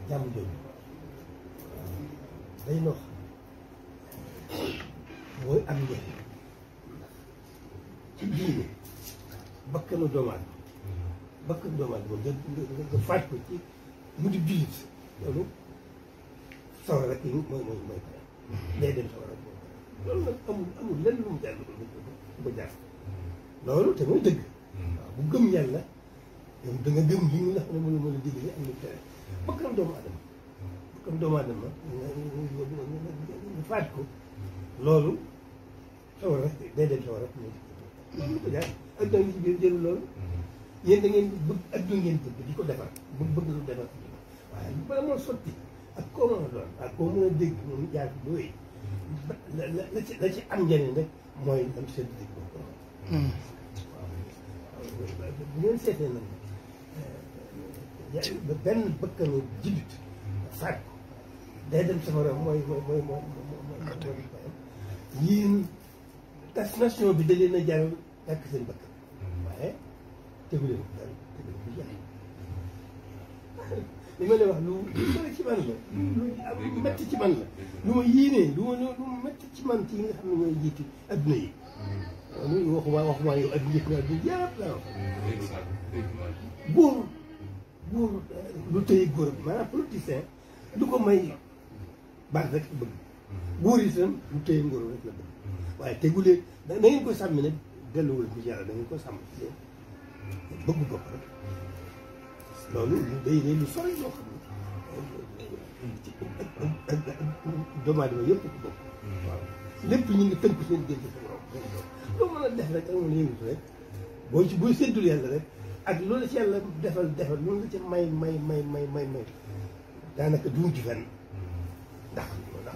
jàmm jooju day noo xam mooy am njëriñ ci diine bakkanu doomu aadama nga faaj ko ci mu di jullit loolu sawar rek yi mooy day dem sawar rek loolu nag amul lenn lu mu jaar lu ko jaar loolu te mooy dëgg waaw bu gëm yàlla yow da nga gëm li nga xam ne moom la digle am na tere bakkanu doomu aadama nga faaj ko loolu sawar rek day dem sawar rek loolu ko jaar adduna ngi ci biir jël loolu yéen da ngeen bëgg adduna ngeen bëgg di ko defar bëgg lu defar waaye bala moo sotti ak koo mën a doon ak koo mën a dégg moom jaar ci looy la ci am njëriñ rek mooy am seen dégg boobu waaw bu ngeen seetee nag ba benn bëkkanu jullit faat ko day dem safara mooy yéen tas nation bi da leen a jaral ñàkk seen bakkan waaye tegu leen ko daal tegu leen ko jaay li ma lay wax lu sori ci man la lu métti ci man la lu ma yéenee lu métti ci man ci yi nga xam ne ñooy jiiti adduna yi loolu waxuma yow ak njëkk na adduna yëpp laa wax góor lu tëye góor maanaam politicien du ko may baat rek la bëgg góor itam lu tëye ngóor rek la bëgg waaye tegulee da ngeen koy sàmmi nag delluwul ci yàlla da ngeen koy sàmm ci bëggu bopp rek loolu day lu sori loo xam ne doomu aadama yëpp ko bokk waaw lépp ñu ngi tënk seen diggante sa borom loo mën a def rek ak mën a yëngatu rek booy séddul yàlla rek ak loolu ci yàlla defal loolu la ci may daanaka du mujj fenn ndax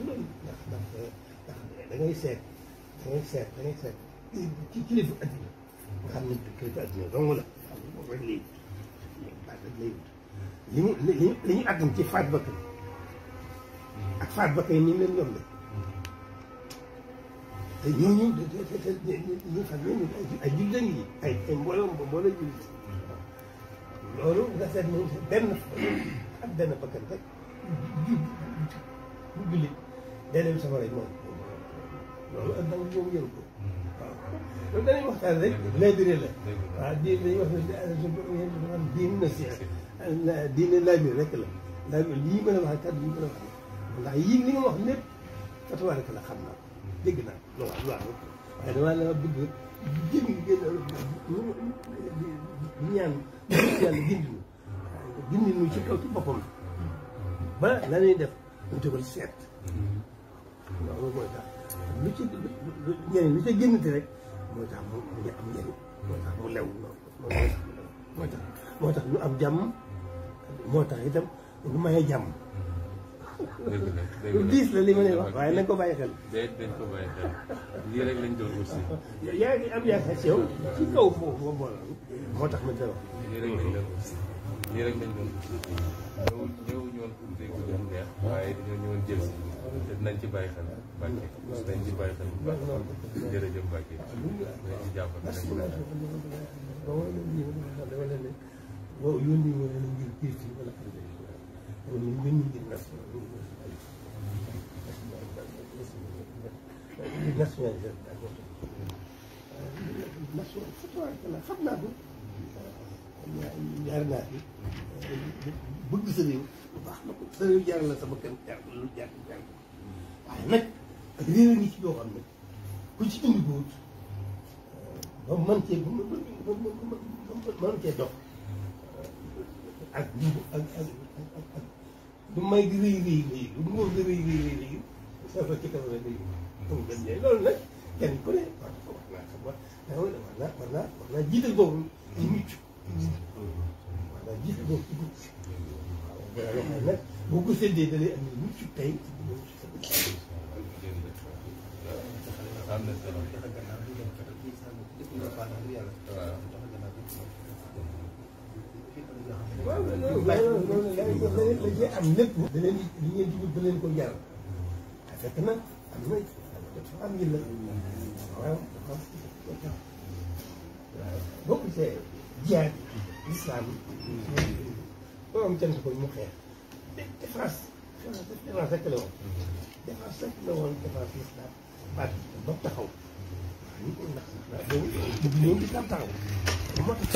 loolu ndax da ngay seet ci kilifa adduna nga xam ne kilifa adduna dong la xam ne moom rek lay baat rek lay wut li ñu àggam ci faat bakkan ak faat bakkan yi ni mu leen yombe te ñooñu ñu xam ne ay jullit yi ay mbooloo jullit loolu nga seet moom benn bakkan rek bu jullit day dem safara yi moom loolu ak danga moom yëru ko waaw loolu dañuy waxtaan rek laabire la waaw dañuy wax ne diin na si diine laabire rek la laabire lii mën a wax kàddu yi mën a wax ndax yii li nga wax lépp fatawa rek la xam naa ko dégg naa loolu waaye damaa la bëgg gën ñaan yàlla gindi nu ci kaw ci boppam ba la ñuy def ñu tegal seet loolu mooy tax lu ci njëriñ lu ca génnati rek mooy tax mu am njëriñ moo tax mu lew moo tax lu am jàmm moo tax itam lu maye jàmm lu diis la li ma lay wax waaye nañ ko bàyyi xel dañ ko bàyyi xel lii rek lañ doon aussi yaa ngi am yaakaar ci yow ci kaw foofu ba mbooloo moo tax ma koy wax lii rek lañ doon aussi lii rek lañ doon ñëw ñëwoon pour dégg lu neex waaye dañoo ñëwoon jël si te dinañ ci bàyyi xel Mbacke dañ ci bàyyi xel bu baax jërëjëf Mbacke dañ ci jàpp nañ ci bàyyi xel boo yónni ma leen ngir kii ci wala xam ne wala ñu yónni ngir national xam naa ko jaar naa fi bëgg sa réew bu baax na ko sa réew jaar la sama kenn jaar lu jaar waaye nag ak réew ngi ci yoo xam ne ku ci indi ko wut ba mën cee dox ak du may gi rëy du nguur gi rëy sa fa ci kaw la day am gën ñee loolu nag kenn ku ne war naa xam war naa jiital boobu ci mucc war naa jiital boobu ci mucc waaw loo xam nag boo ko séddee da lay am mucc tey am na solo waaw loolu la cee am lépp da leen li ngeen dugg da leen ko jaral fekk na am na dafa am yi la waaw boo ko see jihaad islam boo am cant ko mu xeex défense rek la woon. défense rek la woon défense l'islam baat ba taxaw. ndax boobu ñoom di taxaw moo tax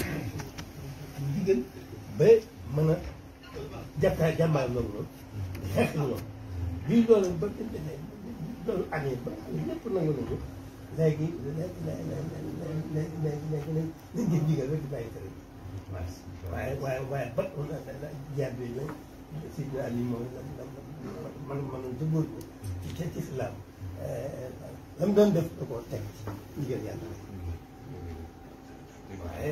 digal ba mën a jàmbaar loolu xeex loolu bii loolu ba loolu amee ba lépp nangu nañu léegi nañ jël digal rek di bàyyi tere waaye ba jaar bi la si daal yi moom mënoon te góor ci islam la mu doon def da koo teg ci ndigal yàlla waaye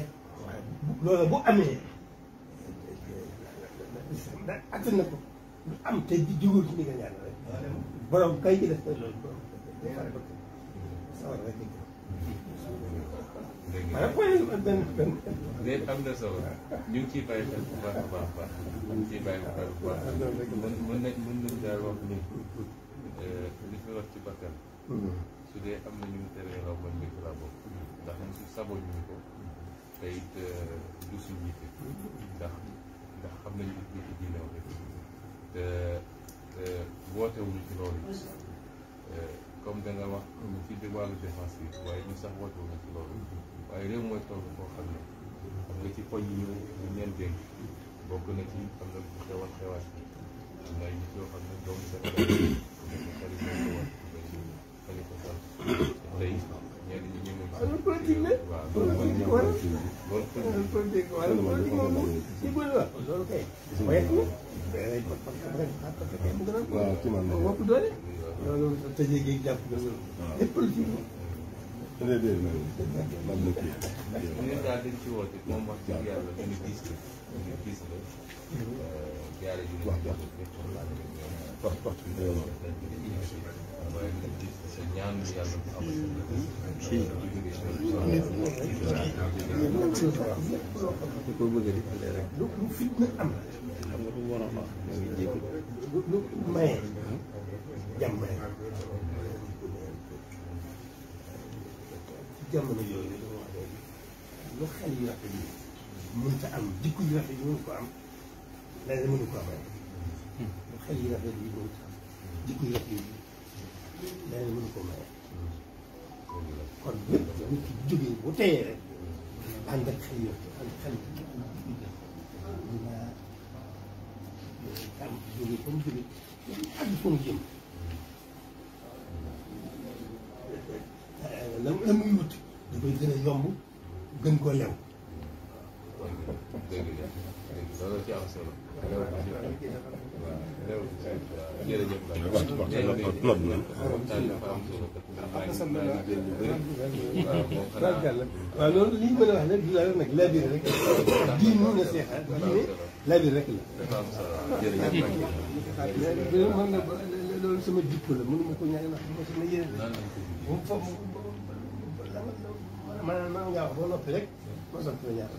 loolu bu amee da attan na ko lu am te di jógul ci ndigal yàlla rek borom kay ci def ko loolu borom day fare ba sawar rek maanaam point benn léegi am na solo ñu ngi ciy bàyyi xel bu baax a baax ñu ngi ciy bàyyi xel bu baax mën nañ daal wax ni li fi wax ci bakkan su dee am na ñu tere raw man mbir laa bokk ndax ñu si saboo ñu ko te it du suñu yitte ndax xam nañu li ci diine wax te wootewuñu ci loolu comme da nga wax ci wàllu défense bi waaye ñu sax wootewuñu ci loolu waaye réew mooy toll koo xam ne xam nga ci poñ yi ñu leen dénk bokk na ci am na xewal xewaat bi am na ay nit yoo xam ne doomu Sénégal nekk xarit moo ko wax Khalifa Sall tey ñenn ñi ñu ngi loolu politique la loolu politique wala politique moom ci bu la loolu kay waaye waaw ci man bopp doole loolu tëjee géej jàpp na loolu lépp politique la ñun daal dañ ci woote moom wax dëgg yàlla ñu gis la jaare ju waaye sa ñaan yàlla bu am lu fitna am lu maye jàmm rek jamono yooyu li wax léegi lu xel yu rafet yi mënta am jikko yu rafet yi mënu ko am leneen mënu ko am rek lu xel yu rafet yi mënta am jikko yu rafet yi leneen mënu ko maye kon lépp nit ki jógee bu teyee rek ànd ak xel yu rafet ànd xel am jógee fa mu jógee àgg fa mu jëm la muy wut dafay gën a yomb gën koo lew. dëgg la loolu ci am solo. jërëjëf waaw loolu li ñu mën a wax rek du la nag labir rek diin mu ne seexal diine labir rek la. mën nga loolu sama jikko la mënu ma ko ñaan wax ma sama yéene moom foofu maanaam maa ngaa wax ba noppi rek ma sant la ñaar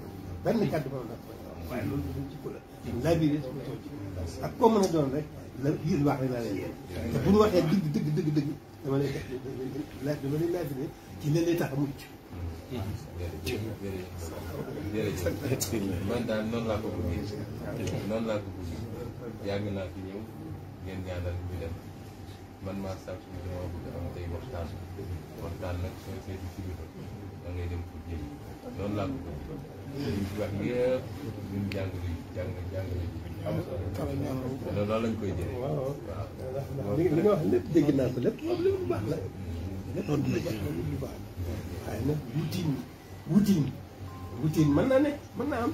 benn kàddu ba noppi waaye loolu sama jikko la labir sama jikko ak koo mën a doon rek la yéen wax rek laa lay yéen te bu ñu waxee dëgg dama lay def dama lay labiré ci leen lay tax a mucc. jërëjëf man daal noonu laa ko bëggee yàgg naa fi ñëw ngeen ñaanal ñu dem man maa sàkk ñu dama bëgg am tey waxtaan nag sooy seeti ci biir da ngay dem pour jéem noonu laa ko bëggee ñu ci wax yëpp ñun jàng am solo loolu lañ koy jëlee. waaw li nga wax lépp dégg naa ko lépp lu baax la lépp lu baax waaye nag wutiin mën naa ne mën naa am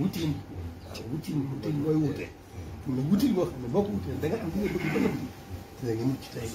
wutiin waaw wutiin mooy wute mais wutiin boo xam ne boo ko wutee da nga am li nga bëgg ba noppi da nga mucc tey